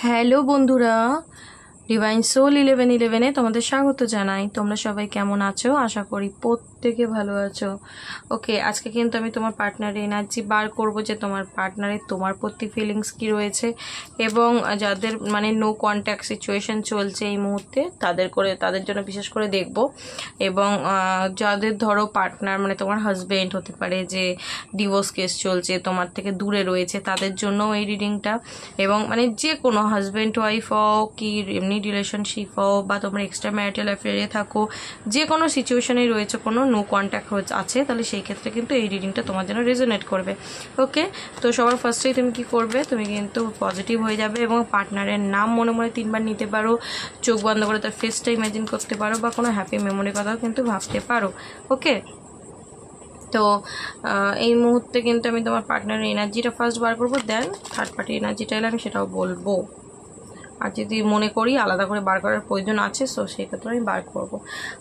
Hello বন্ধুরা, divine soul 1111-এ তোমাদের স্বাগত জানাই। তোমরা সবাই কেমন আছো? আশা করি প্রত্যেকে ভালো আছো। ওকে, আজকে কিন্তু আমি তোমার পার্টনারের এনার্জি বার করব, যে তোমার পার্টনারের তোমার প্রতি ফিলিংস কি রয়েছে, এবং যাদের মানে নো কন্ট্যাক্ট সিচুয়েশন চলছে এই মুহূর্তে তাদের জন্য বিশেষ করে দেখব। এবং যাদের ধরো পার্টনার মানে তোমার হাজবেন্ড হতে পারে, যে ডিভোর্স কেস চলছে, তোমার থেকে দূরে রয়েছে, তাদের জন্য এই রিডিংটা। এবং মানে যে কোনো হাজব্যান্ড ওয়াইফ হও, কি এমনি রিলেশনশিপ হও, বা তোমরা এক্সট্রা ম্যারিটাল অ্যাফেয়ারে থাকো, যে কোনো সিচুয়েশনে রয়েছে, কোনো নো কন্ট্যাক্ট আছে, তাহলে সেই ক্ষেত্রে কিন্তু এই রিডিংটা তোমার জন্য রেজোনেট করবে। ওকে, তো সবার ফার্স্টেই তুমি কি করবে, তুমি কিন্তু পজিটিভ হয়ে যাবে এবং পার্টনারের নাম মনে মনে 3 বার নিতে পারো, চোখ বন্ধ করে তার ফেসটা ইমাজিন করতে পারো, বা কোনো হ্যাপি মেমোরির কথাও কিন্তু ভাবতে পারো। ওকে, তো এই মুহূর্তে কিন্তু আমি তোমার পার্টনারের এনার্জিটা ফার্স্ট বার করবো, দেন থার্ড পার্টি এনার্জিটা এলে আমি সেটাও বলবো। আর যদি মনে করি আলাদা করে বার করার প্রয়োজন আছে, সো সেই ক্ষেত্রে আমি বার করব।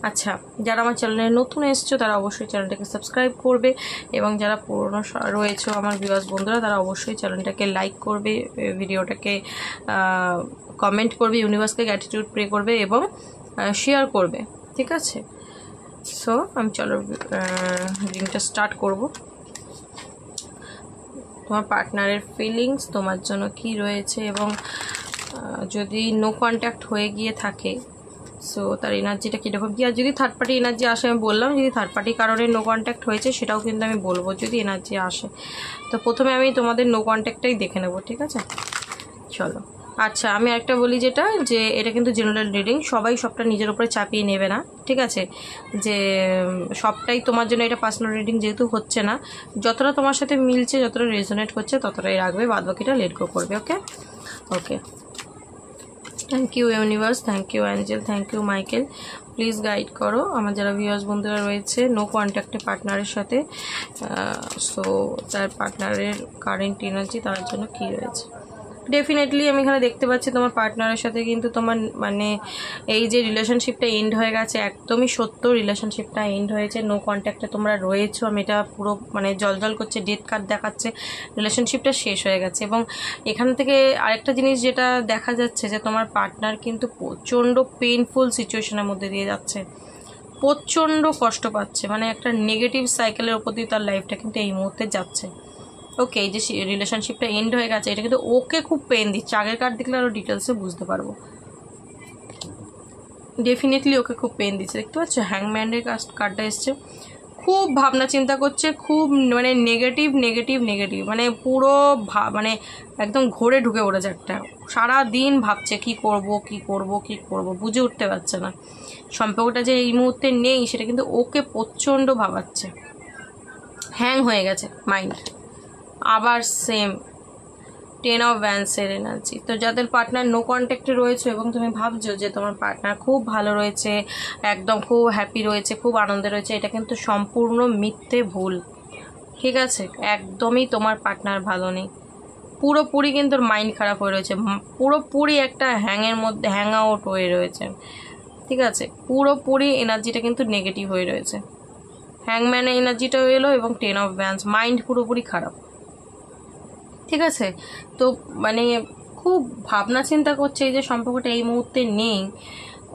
আচ্ছা, যারা আমার চ্যানেলে নতুন এসছো তারা অবশ্যই চ্যানেলটাকে সাবস্ক্রাইব করবে, এবং যারা পুরনো রয়েছে আমার ভিউয়ার্স বন্ধুরা, তারা অবশ্যই চ্যানেলটাকে লাইক করবে, ভিডিওটাকে কমেন্ট করবে, ইউনিভার্সকে গ্র্যাটিটিউড প্রে করবে এবং শেয়ার করবে। ঠিক আছে, সো আমি চলো রিডিংটা স্টার্ট করব। তোমার পার্টনারের ফিলিংস তোমার জন্য কি রয়েছে, এবং যদি নো কন্ট্যাক্ট হয়ে গিয়ে থাকে সো তার এনার্জিটা কীরকম কী। আর যদি থার্ড পার্টি এনার্জি আসে, আমি বললাম যদি থার্ড পার্টি কারণে নো কন্ট্যাক্ট হয়েছে সেটাও কিন্তু আমি বলবো যদি এনার্জি আসে। তো প্রথমে আমি তোমাদের নো কন্ট্যাক্টটাই দেখে নেব, ঠিক আছে? চলো। আচ্ছা, আমি একটা বলি যেটা, যে এটা কিন্তু জেনারেল রিডিং, সবাই সবটা নিজের উপরে চাপিয়ে নেবে না, ঠিক আছে? যে সবটাই তোমার জন্য এটা পার্সোনাল রিডিং যেহেতু হচ্ছে না, যতটা তোমার সাথে মিলছে, যতটা রেজোনেট করছে ততটাই রাখবে, বাদ বাকিটা লেট গো করবে। Okay okay, thank you universe, thank you angel, thank you Michael. Please guide করো আমার যারা ভিউয়ার্স বন্ধুরা রয়েছে নো কন্ট্যাক্টে পার্টনারের সাথে, সো তার পার্টনারের কারেন্ট এনার্জি তার জন্য কী রয়েছে। ডেফিনেটলি আমি এখানে দেখতে পাচ্ছি তোমার পার্টনারের সাথে কিন্তু তোমার মানে এই যে রিলেশনশিপটা এন্ড হয়ে গেছে, একদমই সত্য, রিলেশনশিপটা এন্ড হয়েছে, নো কন্ট্যাক্টে তোমরা রয়েছো, আমি এটা পুরো মানে জলজল করছে, ডেট কার্ড দেখাচ্ছে, রিলেশনশিপটা শেষ হয়ে গেছে। এবং এখান থেকে আরেকটা জিনিস যেটা দেখা যাচ্ছে, যে তোমার পার্টনার কিন্তু প্রচণ্ড পেইনফুল সিচুয়েশনের মধ্যে দিয়ে যাচ্ছে, প্রচণ্ড কষ্ট পাচ্ছে, মানে একটা নেগেটিভ সাইকেলের ওপর দিয়ে তার লাইফটা কিন্তু এই মুহূর্তে যাচ্ছে। ওকে, এই যে রিলেশনশিপটা এন্ড হয়ে গেছে, এটা কিন্তু ওকে খুব পেন দিচ্ছে। আগের কার্ড দেখলে আরও ডিটেলসে বুঝতে পারবো। ডেফিনেটলি ওকে খুব পেন দিচ্ছে, দেখতে পাচ্ছ হ্যাংম্যানের কার্ডটা এসছে। খুব ভাবনা চিন্তা করছে, খুব মানে নেগেটিভ নেগেটিভ নেগেটিভ, মানে পুরো মানে একদম ঘোরে ঢুকে পড়েছে একটা, সারা দিন ভাবছে কি করব কি করব কি করব, বুঝে উঠতে পারছে না। সম্পর্কটা যে এই মুহূর্তে নেই সেটা কিন্তু ওকে প্রচণ্ড ভাবাচ্ছে, হ্যাং হয়ে গেছে মাইন্ড। আবার সেম 10 অফ ভ্যান্সের এনার্জি। তো যাদের পার্টনার নো কন্ট্যাক্টে রয়েছে এবং তুমি ভাবছো যে তোমার পার্টনার খুব ভালো রয়েছে, একদম খুব হ্যাপি রয়েছে, খুব আনন্দে রয়েছে, এটা কিন্তু সম্পূর্ণ মিথ্যে, ভুল। ঠিক আছে, একদমই তোমার পার্টনার ভালো নেই, পুরোপুরি কিন্তু মাইন্ড খারাপ হয়ে রয়েছে, পুরোপুরি একটা হ্যাংয়ের মধ্যে হ্যাং আউট হয়ে রয়েছে। ঠিক আছে, পুরোপুরি এনার্জিটা কিন্তু নেগেটিভ হয়ে রয়েছে, হ্যাংম্যানের এনার্জিটাও এলো এবং 10 অফ ভ্যান্স, মাইন্ড পুরোপুরি খারাপ। ঠিক আছে, তো মানে খুব ভাবনা চিন্তা করছে এই যে সম্পর্কটা এই মুহূর্তে নেই,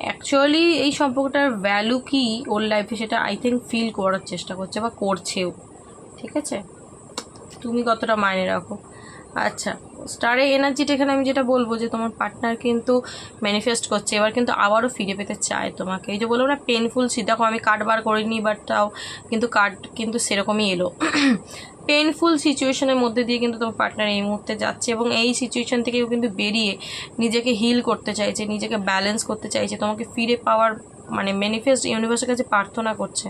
অ্যাকচুয়ালি এই সম্পর্কটার ভ্যালু কি ওর লাইফে সেটা আই থিঙ্ক ফিল করার চেষ্টা করছে বা করছেও। ঠিক আছে, তুমি কতটা মাইনে রাখো। আচ্ছা, স্টারের এনার্জিটা এখানে আমি যেটা বলবো, যে তোমার পার্টনার কিন্তু ম্যানিফেস্ট করছে, এবার কিন্তু আবারও ফিরে পেতে চায় তোমাকে। এই যে বলবো না পেনফুল, দেখো আমি কার্ড বার করিনি, বাট তাও কিন্তু কার্ড কিন্তু সেরকমই এলো। পেনফুল সিচুয়েশনের মধ্যে দিয়ে কিন্তু তোমার পার্টনার এই মুহূর্তে যাচ্ছে, এবং এই সিচুয়েশন থেকেও কিন্তু বেরিয়ে নিজেকে হিল করতে চাইছে, নিজেকে ব্যালেন্স করতে চাইছে, তোমাকে ফিরে পাওয়ার মানে ম্যানিফেস্ট ইউনিভার্সের কাছে প্রার্থনা করছে।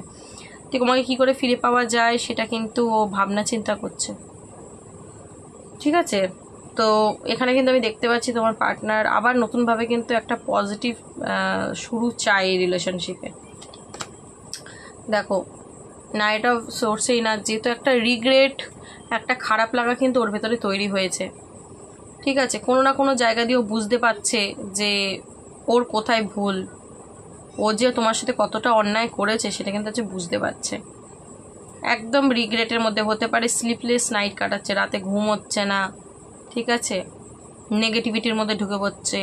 ঠিক, তোমাকে কী করে ফিরে পাওয়া যায় সেটা কিন্তু ও ভাবনা চিন্তা করছে। ঠিক আছে, তো এখানে কিন্তু আমি দেখতে পাচ্ছি তোমার পার্টনার আবার নতুনভাবে কিন্তু একটা পজিটিভ শুরু চাই এই রিলেশনশিপে। দেখো নাইট অফ সোর্সে এনার্জি, তো একটা রিগ্রেট, একটা খারাপ লাগা কিন্তু ওর ভেতরে তৈরি হয়েছে। ঠিক আছে, কোনো না কোনো জায়গা দিয়ে ও বুঝতে পারছে যে ওর কোথায় ভুল, ও যে তোমার সাথে কতটা অন্যায় করেছে সেটা কিন্তু হচ্ছে বুঝতে পারছে। একদম রিগ্রেটের মধ্যে, হতে পারে স্লিপলেস নাইট কাটাচ্ছে, রাতে ঘুম হচ্ছে না। ঠিক আছে, নেগেটিভিটির মধ্যে ঢুকে পড়ছে,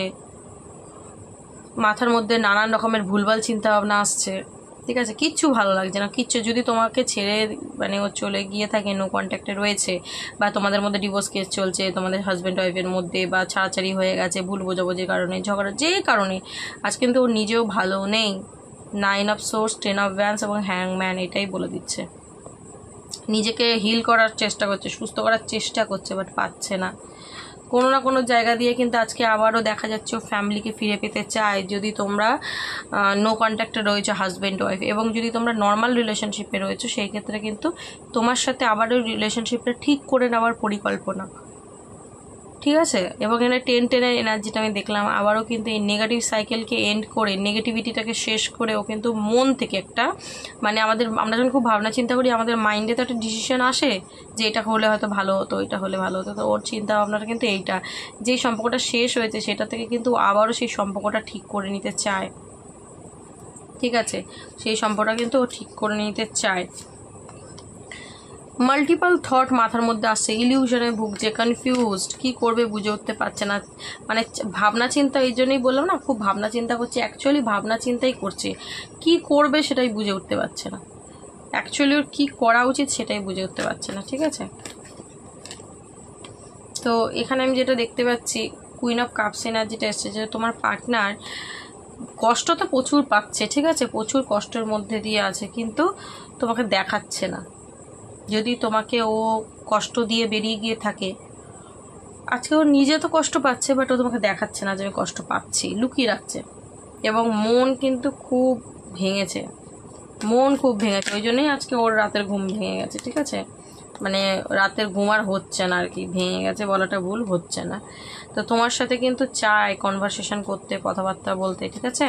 মাথার মধ্যে নানান রকমের ভুলভাল চিন্তা ভাবনা আসছে, ঠিক আছে, কিচ্ছু ভালো লাগছে না, কিচ্ছু। যদি তোমাকে ছেড়ে মানে ও চলে গিয়ে থাকে, নো কন্ট্যাক্টে রয়েছে, বা তোমাদের মধ্যে ডিভোর্স কেস চলছে তোমাদের হাজব্যান্ড ওয়াইফের মধ্যে, বা ছাড়াছাড়ি হয়ে গেছে ভুল বোঝাবুঝির কারণে, ঝগড়া যে কারণে, আজ কিন্তু ও নিজেও ভালো নেই। 9 অফ সোর্স, 10 অফ ভ্যান্স এবং হ্যাংম্যান এটাই বলে দিচ্ছে। নিজেকে হিল করার চেষ্টা করছে, সুস্থ করার চেষ্টা করছে, বাট পাচ্ছে না। কোনো না কোনো জায়গা দিয়ে কিন্তু আজকে আবারও দেখা যাচ্ছে ও ফ্যামিলিকে ফিরে পেতে চায়। যদি তোমরা নো কন্ট্যাক্টে রয়েছো হাজব্যান্ড ওয়াইফ, এবং যদি তোমরা নর্মাল রিলেশনশিপে রয়েছো, সেই ক্ষেত্রে কিন্তু তোমার সাথে আবারও রিলেশনশিপটা ঠিক করে নেওয়ার পরিকল্পনা, ঠিক আছে। এবং এখানে 10-10-এর এনার্জিটা আমি দেখলাম। আবারও কিন্তু এই নেগেটিভ সাইকেলকে এন্ড করে, নেগেটিভিটিটাকে শেষ করে ও কিন্তু মন থেকে একটা মানে আমরা যখন খুব ভাবনা চিন্তা করি, আমাদের মাইন্ডে তো একটা ডিসিশন আসে যে এটা হলে হয়তো ভালো হতো, এটা হলে ভালো হতো। তো ওর চিন্তা ভাবনাটা কিন্তু এইটা, যেই সম্পর্কটা শেষ হয়েছে সেটা থেকে কিন্তু আবারও সেই সম্পর্কটা ঠিক করে নিতে চায়, ঠিক আছে। সেই সম্পর্কটা কিন্তু ও ঠিক করে নিতে চায়। মাল্টিপল থট মাথার মধ্যে আসছে, ইলিউশনে ভুগছে, কনফিউজড, কি করবে বুঝে উঠতে পারছে না। মানে ভাবনা চিন্তা, এই জন্যই বললাম না, খুব ভাবনা চিন্তা করছে, অ্যাকচুয়ালি ভাবনা চিন্তাই করছে, কি করবে সেটাই বুঝে উঠতে পারছে না, অ্যাকচুয়ালি ওর কী করা উচিত সেটাই বুঝে উঠতে পারছে না, ঠিক আছে। তো এখানে আমি যেটা দেখতে পাচ্ছি, কুইন অফ কাপস এনার্জিটা এসছে, যে তোমার পার্টনার কষ্ট তো প্রচুর পাচ্ছে, ঠিক আছে, প্রচুর কষ্টের মধ্যে দিয়ে আছে, কিন্তু তোমাকে দেখাচ্ছে না। যদি তোমাকে ও কষ্ট দিয়ে বেরিয়ে গিয়ে থাকে, আজকে ও নিজে তো কষ্ট পাচ্ছে, বাট ও তোমাকে দেখাচ্ছে না যে আমি কষ্ট পাচ্ছি, লুকিয়ে রাখছে। এবং মন কিন্তু খুব ভেঙেছে, মন খুব ভেঙেছে, ওই জন্যই আজকে ওর রাতের ঘুম ভেঙে গেছে, ঠিক আছে। মানে রাতের ঘুম আর হচ্ছে না আর কি, ভেঙে গেছে বলাটা ভুল, হচ্ছে না। তো তোমার সাথে কিন্তু চায় কনভারসেশন করতে, কথাবার্তা বলতে, ঠিক আছে।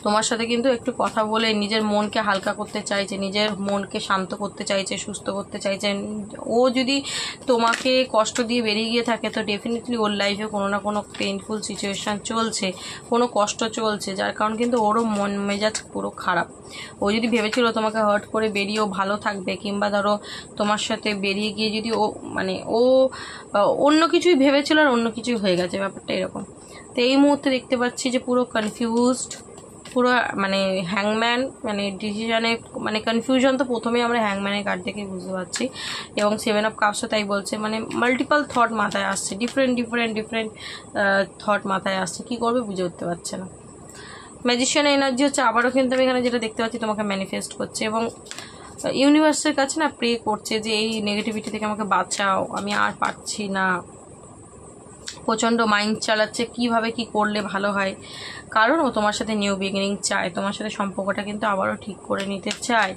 তোমার সাথে কিন্তু একটু কথা বলে নিজের মনকে হালকা করতে চাইছে, নিজের মনকে শান্ত করতে চাইছে, সুস্থ করতে চাইছে। ও যদি তোমাকে কষ্ট দিয়ে বেরিয়ে গিয়ে থাকে, তো ডেফিনেটলি ওর লাইফে কোনো না কোনো পেইনফুল সিচুয়েশান চলছে, কোনো কষ্ট চলছে, যার কারণ কিন্তু ওরও মন মেজাজ পুরো খারাপ। ও যদি ভেবেছিল তোমাকে হার্ট করে বেরিয়েও ভালো থাকবে, কিংবা ধরো তোমার সাথে বেরিয়ে গিয়ে যদি ও মানে ও অন্য কিছুই ভেবেছিল আর অন্য কিছুই হয়ে গেছে, ব্যাপারটা এরকম। তো এই মুহূর্তে দেখতে পাচ্ছি যে পুরো কনফিউজড, পুরো মানে হ্যাংম্যান, মানে ডিসিশনে মানে কনফিউশন তো প্রথমেই আমরা হ্যাংম্যানের কার্ড থেকে বুঝতে পারছি। এবং 7 অফ কাপসও তাই বলছে, মানে মাল্টিপল থট মাথায় আসছে, ডিফারেন্ট থট মাথায় আসছে, কী করবে বুঝে উঠতে পারছে না। ম্যাজিশিয়ান এনার্জি হচ্ছে, আবারও কিন্তু আমি এখানে যেটা দেখতে পাচ্ছি, তোমাকে ম্যানিফেস্ট করছে এবং ইউনিভার্সের কাছে না প্রে করছে যে এই নেগেটিভিটি থেকে আমাকে বাঁচাও, আমি আর পারছি না। প্রচণ্ড মাইন্ড চালাচ্ছে কিভাবে কি করলে ভালো হয়, কারণ ও তোমার সাথে নিউ বিগিনিং চায়, তোমার সাথে সম্পর্কটা কিন্তু আবারও ঠিক করে নিতে চায়।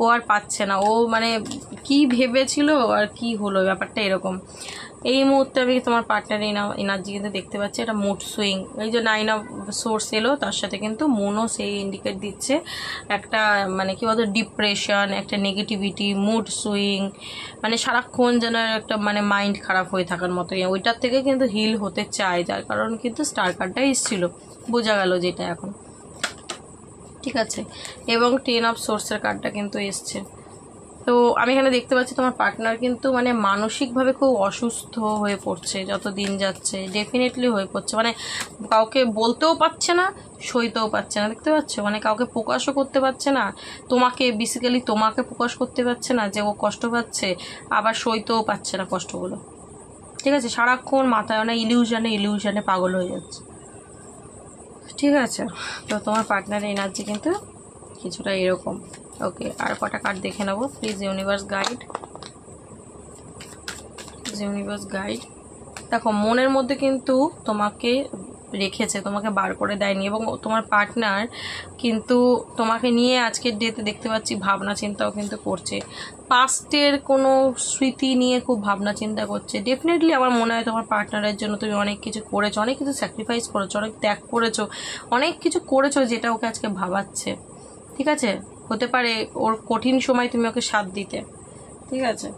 ও আর পাচ্ছে না, ও মানে কি ভেবেছিল আর কি হলো, ব্যাপারটা এরকম। এই মুহূর্তে আমি তোমার পার্টনার এনার্জি কিন্তু দেখতে পাচ্ছি, এটা মুড সুইং। এই যে 9 অফ সোর্স এলো, তার সাথে কিন্তু মুনও সেই ইন্ডিকেট দিচ্ছে একটা মানে কি বলতো ডিপ্রেশন, একটা নেগেটিভিটি, মুড সুইং, মানে সারাক্ষণ যেন একটা মানে মাইন্ড খারাপ হয়ে থাকার মতো, ওইটার থেকে কিন্তু হিল হতে চায়, যার কারণ কিন্তু স্টার কার্ডটা এসেছিলো, বোঝা গেল যেটা এখন, ঠিক আছে। এবং 10 অফ সোর্সের কার্ডটা কিন্তু এসছে। তো আমি এখানে দেখতে পাচ্ছি তোমার পার্টনার কিন্তু মানে মানসিকভাবে খুব অসুস্থ হয়ে পড়ছে, যত দিন যাচ্ছে ডেফিনেটলি হয়ে পড়ছে, মানে কাউকে বলতেও পারছে না, সইতেও পারছে না, দেখতে পাচ্ছ, মানে কাউকে প্রকাশও করতে পারছে না, তোমাকে বেসিক্যালি তোমাকে প্রকাশ করতে পারছে না যে ও কষ্ট পাচ্ছে, আবার সইতেও পারছে না কষ্টগুলো, ঠিক আছে। সারাক্ষণ মাথায় অনেক ইলিউশনে পাগল হয়ে যাচ্ছে, ঠিক আছে। তো তোমার পার্টনারের এনার্জি কিন্তু কিছুটা এরকম। ওকে, আর কটা কার্ড দেখে নেবো প্লিজ। ইউনিভার্স গাইড, দেখো মনের মধ্যে কিন্তু তোমাকে রেখেছে, তোমাকে বার করে দেয়নি, এবং তোমার পার্টনার কিন্তু তোমাকে নিয়ে আজকের ডেতে দেখতে পাচ্ছি ভাবনা চিন্তাও কিন্তু করছে, পাস্টের কোনো স্মৃতি নিয়ে খুব ভাবনা চিন্তা করছে। ডেফিনেটলি আমার মনে হয় তোমার পার্টনারের জন্য তুমি অনেক কিছু করেছো, অনেক কিছু স্যাক্রিফাইস করেছো, অনেক ত্যাগ করেছো, অনেক কিছু করেছো যেটা ওকে আজকে ভাবাচ্ছে, ঠিক আছে। হতে পারে ওর কঠিন সময় তুমি ওকে সাথ দিতে, ঠিক আছে।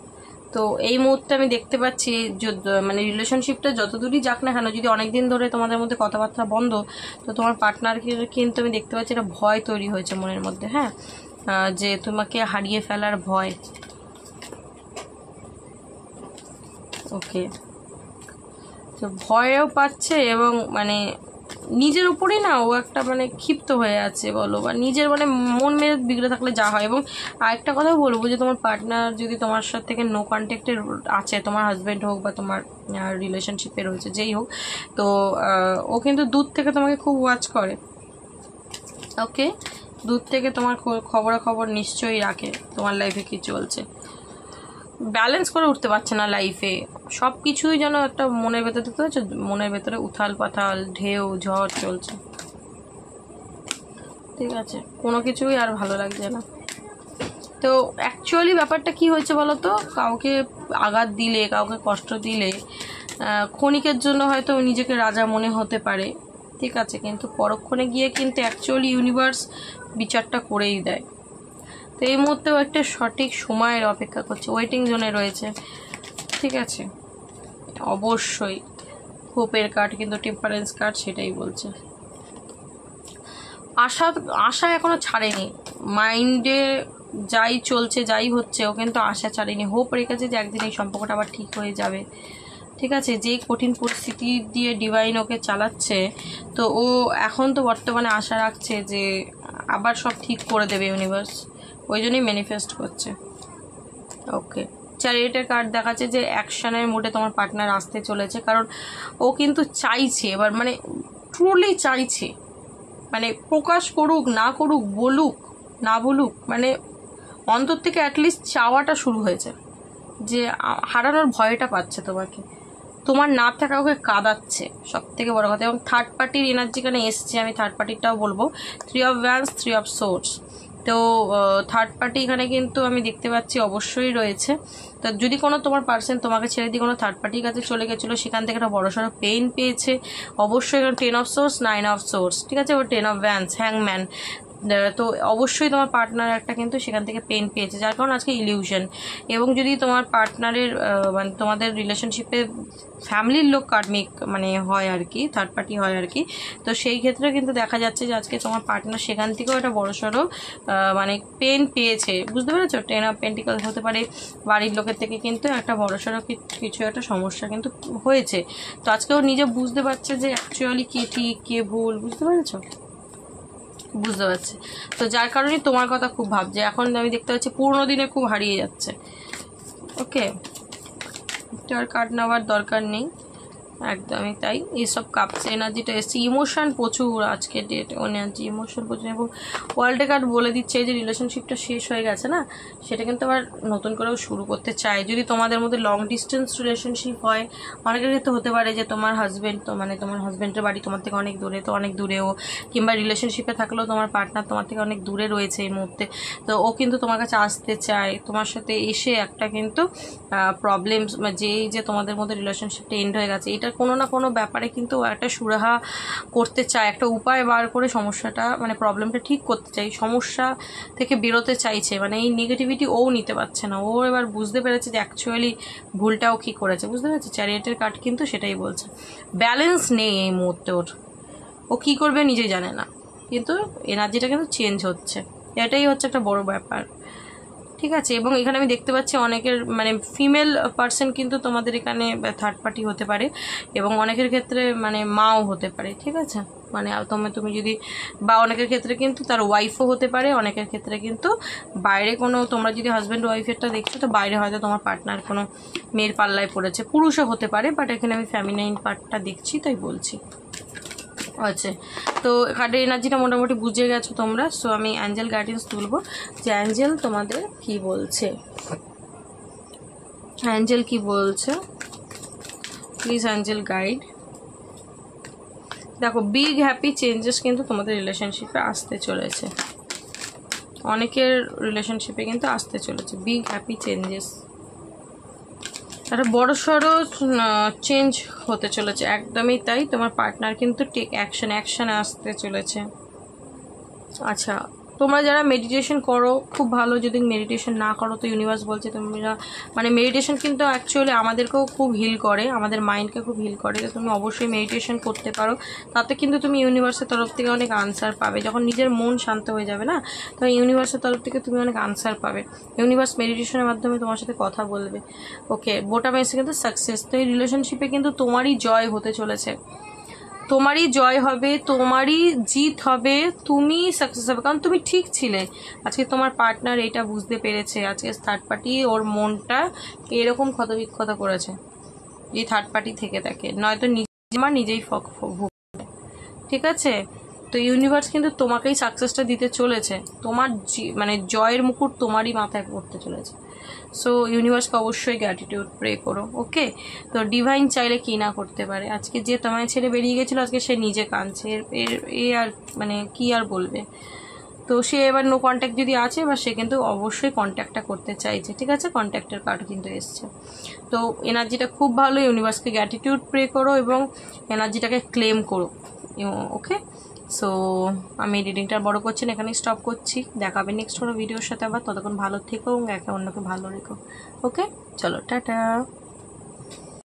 তো এই মুহূর্তে আমি দেখতে পাচ্ছি মানে রিলেশনশিপটা যত দূরই যাক না কেন, যদি অনেকদিন ধরে তোমাদের মধ্যে কথাবার্তা বন্ধ, তো তোমার পার্টনারকে কিন্তু আমি দেখতে পাচ্ছি একটা ভয় তৈরি হয়েছে মনের মধ্যে, হ্যাঁ, যে তোমাকে হারিয়ে ফেলার ভয়। ওকে, তো ভয়ও পাচ্ছে এবং মানে নিজের উপরেই না ও একটা মানে ক্ষিপ্ত হয়ে আছে বলো, বা নিজের মানে মন মেজাজ বিগড়ে থাকলে যা হয়। এবং আরেকটা কথাও বলবো যে তোমার পার্টনার যদি তোমার সাথে থেকে নো কন্ট্যাক্টের আছে, তোমার হাজব্যান্ড হোক বা তোমার রিলেশনশিপে রয়েছে যেই হোক, তো ও কিন্তু দূর থেকে তোমাকে খুব ওয়াচ করে। ওকে, দূর থেকে তোমার খবরাখবর নিশ্চয়ই রাখে তোমার লাইফে কী চলছে। ব্যালেন্স করে উঠতে পারছে না লাইফে, সব কিছুই যেন একটা মনের ভেতরে, দেখতে পাচ্ছ মনের ভেতরে উথাল পাথাল ঢেউ ঝড় চলছে। ঠিক আছে, কোনো কিছুই আর ভালো লাগছে না। তো অ্যাকচুয়ালি ব্যাপারটা কি হয়েছে বলো তো, কাউকে আঘাত দিলে, কাউকে কষ্ট দিলে ক্ষণিকের জন্য হয়তো নিজেকে রাজা মনে হতে পারে, ঠিক আছে, কিন্তু পরক্ষণে গিয়ে কিন্তু অ্যাকচুয়ালি ইউনিভার্স বিচারটা করেই দেয়। তো এই মুহূর্তেও একটা সঠিক সময়ের অপেক্ষা করছে, ওয়েটিং জোনে রয়েছে। ঠিক আছে, অবশ্যই হোপের কার্ড কিন্তু টেম্পারেন্স কার্ড সেটাই বলছে। আশা এখনো ছাড়েনি, মাইন্ডে যাই চলছে যাই হচ্ছে ও কিন্তু আশা ছাড়েনি, হোপ রেখেছে যে একদিন এই সম্পর্কটা আবার ঠিক হয়ে যাবে। ঠিক আছে, যে কঠিন পরিস্থিতি দিয়ে ডিভাইন ওকে চালাচ্ছে, তো ও এখন তো বর্তমানে আশা রাখছে যে আবার সব ঠিক করে দেবে ইউনিভার্স, ওই জন্যই ম্যানিফেস্ট করছে। ওকে, চ্যারিয়েটের কার্ড দেখাচ্ছে যে অ্যাকশনের মুডে তোমার পার্টনার আসতে চলেছে, কারণ ও কিন্তু চাইছে এবার, মানে ট্রুলি চাইছে, মানে প্রকাশ করুক না করুক, বলুক না বলুক, মানে অন্তর থেকে অ্যাটলিস্ট চাওয়াটা শুরু হয়েছে যে হারানোর ভয়টা পাচ্ছে তোমাকে, তোমার না থাকা ওকে কাঁদাচ্ছে সব থেকে বড় কথা। এবং থার্ড পার্টির এনার্জি এখানে এসছে, আমি থার্ড পার্টিটাও বলবো, 3 অফ ওয়ান্স 3 অফ সোর্স। তো থার্ড পার্টি এখানে কিন্তু আমি দেখতে পাচ্ছি অবশ্যই রয়েছে। তো যদি কোনো তোমার পার্সন তোমাকে ছেড়ে দিয়ে কোনো থার্ড পার্টির কাছে চলে গেছিলো, সেখান থেকে একটা বড়সড় পেইন পেয়েছে অবশ্যই। এখানে 10 অফ সোর্স 9 অফ সোর্স, ঠিক আছে, ও 10 অফ ওয়ান্স হ্যাংম্যান। তো অবশ্যই তোমার পার্টনার একটা কিন্তু সেখান থেকে পেন পেয়েছে, যার কারণ আজকে ইলিউশন। এবং যদি তোমার পার্টনারের মানে তোমাদের রিলেশনশিপে ফ্যামিলির লোক কার্মিক মানে হয় আর কি, থার্ড পার্টি হয় আর কি, তো সেই ক্ষেত্রে কিন্তু দেখা যাচ্ছে যে আজকে তোমার পার্টনার সেখান থেকেও একটা বড়সড় মানে পেন পেয়েছে, বুঝতে পেরেছো। 10 অফ পেন্টিকল হতে পারে বাড়ির লোকের থেকে কিন্তু একটা বড়সড় কিছু একটা সমস্যা কিন্তু হয়েছে। তো আজকে ও নিজে বুঝতে পারছে যে অ্যাকচুয়ালি কে ঠিক কে ভুল, বুঝতে পেরেছো, বুঝতে পারছি। তো যার কারণে তোমার কথা খুব ভাবছে এখন, আমি দেখতে পাচ্ছি পুরোনো দিনে খুব হারিয়ে যাচ্ছে। ওকে, আর কার্ড নেওয়ার দরকার নেই, একদমই তাই। এইসব কাপস এনার্জিটা এসছে, ইমোশন প্রচুর আজকে ডেট, এনার্জি ইমোশন প্রচুর। এবং ওয়ার্ল্ডে কার্ড বলে দিচ্ছে যে রিলেশনশিপটা শেষ হয়ে গেছে না, সেটা কিন্তু আবার নতুন করেও শুরু করতে চায়। যদি তোমাদের মধ্যে লং ডিস্টেন্স রিলেশনশিপ হয়, অনেকের ক্ষেত্রে হতে পারে যে তোমার হাজব্যান্ড, তো মানে তোমার হাজব্যান্ডের বাড়ি তোমার থেকে অনেক দূরে, তো অনেক দূরেও, কিংবা রিলেশনশিপে থাকলেও তোমার পার্টনার তোমার থেকে অনেক দূরে রয়েছে এই মুহূর্তে, তো ও কিন্তু তোমার কাছে আসতে চায়, তোমার সাথে এসে একটা কিন্তু প্রবলেমস, যে তোমাদের মধ্যে রিলেশনশিপটা এন্ড হয়ে গেছে, এটা কোনো না কোনো ব্যাপারে কিন্তু একটা সুরাহা করতে চায়, একটা উপায় বার করে সমস্যাটা মানে প্রবলেমটা ঠিক করতে চাই, সমস্যা থেকে বেরোতে চাইছে। মানে এই নেগেটিভিটি ও নিতে পারছে না, ও এবার বুঝতে পেরেছে যে অ্যাকচুয়ালি ভুলটাও কি করেছে, বুঝতে পেরেছে। চ্যারিয়েটের কার্ড কিন্তু সেটাই বলছে, ব্যালেন্স নেই এই মুহূর্তে ওর, ও কী করবে নিজেই জানে না, কিন্তু এনার্জিটা কিন্তু চেঞ্জ হচ্ছে, এটাই হচ্ছে একটা বড় ব্যাপার। ঠিক আছে, এবং এখানে আমি দেখতে পাচ্ছি অনেকের মানে ফিমেল পার্সন কিন্তু তোমাদের এখানে থার্ড পার্টি হতে পারে, এবং অনেকের ক্ষেত্রে মানে মাও হতে পারে। ঠিক আছে, মানে তুমি যদি, বা অনেকের ক্ষেত্রে কিন্তু তার ওয়াইফও হতে পারে, অনেকের ক্ষেত্রে কিন্তু বাইরে কোনো, তোমরা যদি হাজব্যান্ড ওয়াইফেরটা দেখছো তো বাইরে হয়তো তোমার পার্টনার কোনো মেয়ের পাল্লায় পড়েছে, পুরুষও হতে পারে, বাট এখানে আমি ফ্যামিনাইন পার্টটা দেখছি তাই বলছি। আচ্ছা, তো কার্ডের এনার্জিটা মোটামুটি বুঝে গেছো তোমরা। সো আমি অ্যাঞ্জেল গাইডেন্স তুলবো যে অ্যাঞ্জেল তোমাদের কি বলছে, অ্যাঞ্জেল কি বলছে, প্লিজ অ্যাঞ্জেল গাইড। দেখো, বিগ হ্যাপি চেঞ্জেস কিন্তু তোমাদের রিলেশনশিপে আসতে চলেছে, অনেকের রিলেশনশিপে কিন্তু আসতে চলেছে বিগ হ্যাপি চেঞ্জেস, একটা বড়সড় চেঞ্জ হতে চলেছে, একদমই তাই। তোমার পার্টনার কিন্তু টেক অ্যাকশনে আসতে চলেছে। আচ্ছা, তোমরা যারা মেডিটেশন করো খুব ভালো, যদি মেডিটেশন না করো তো ইউনিভার্স বলছে তোমরা মানে মেডিটেশন কিন্তু অ্যাকচুয়ালি আমাদেরকেও খুব হিল করে, আমাদের মাইন্ডকে খুব হিল করে। তো তুমি অবশ্যই মেডিটেশন করতে পারো, তাতে কিন্তু তুমি ইউনিভার্সের তরফ থেকে অনেক আনসার পাবে। যখন নিজের মন শান্ত হয়ে যাবে না, তো ইউনিভার্সের তরফ থেকে তুমি অনেক আনসার পাবে। ইউনিভার্স মেডিটেশনের মাধ্যমে তোমার সাথে কথা বলবে। ওকে, বোটাম এসে কিন্তু সাকসেস। তো এই রিলেশনশিপে কিন্তু তোমারই জয় হতে চলেছে, তোমারই জয় হবে, তোমারই জিত হবে, তুমি সাকসেস হবে, কারণ তুমি ঠিক ছিলে। আজকে তোমার পার্টনার এটা বুঝতে পেরেছে, আজকে থার্ড পার্টি ওর মনটা এরকম ক্ষতবিক্ষত করেছে, যে থার্ড পার্টি থেকে থাকে, নয়তো নিজেই ভুগবে। ঠিক আছে, তো ইউনিভার্স কিন্তু তোমাকেই সাকসেসটা দিতে চলেছে, তোমার মানে জয়ের মুকুট তোমারই মাথায় পড়তে চলেছে। সো ইউনিভার্সকে অবশ্যই গ্র্যাটিটিউড প্রে করো। ওকে, তো ডিভাইন চাইলে কি না করতে পারে। আজকে যে তোমায় ছেড়ে বেরিয়ে গেছিলো, আজকে সে নিজে কাঁদছে, এ আর মানে কি আর বলবে। তো সে এবার নো কন্ট্যাক্ট যদি আছে, এবার সে কিন্তু অবশ্যই কন্ট্যাক্টটা করতে চাইছে। ঠিক আছে, কন্ট্যাক্টের কার্ড কিন্তু এসছে। তো এনার্জিটা খুব ভালো, ইউনিভার্সকে গ্র্যাটিটিউড প্রে করো এবং এনার্জিটাকে ক্লেম করো। ওকে, সো আমি রিডিংটা বড় করছি না, এখানেই স্টপ করছি। দেখাবে নেক্সট কোনো ভিডিওর সাথে আবার, ততক্ষণ ভালো থেকো এবং একে অন্যকে ভালো রেখো। ওকে, চলো টাটা।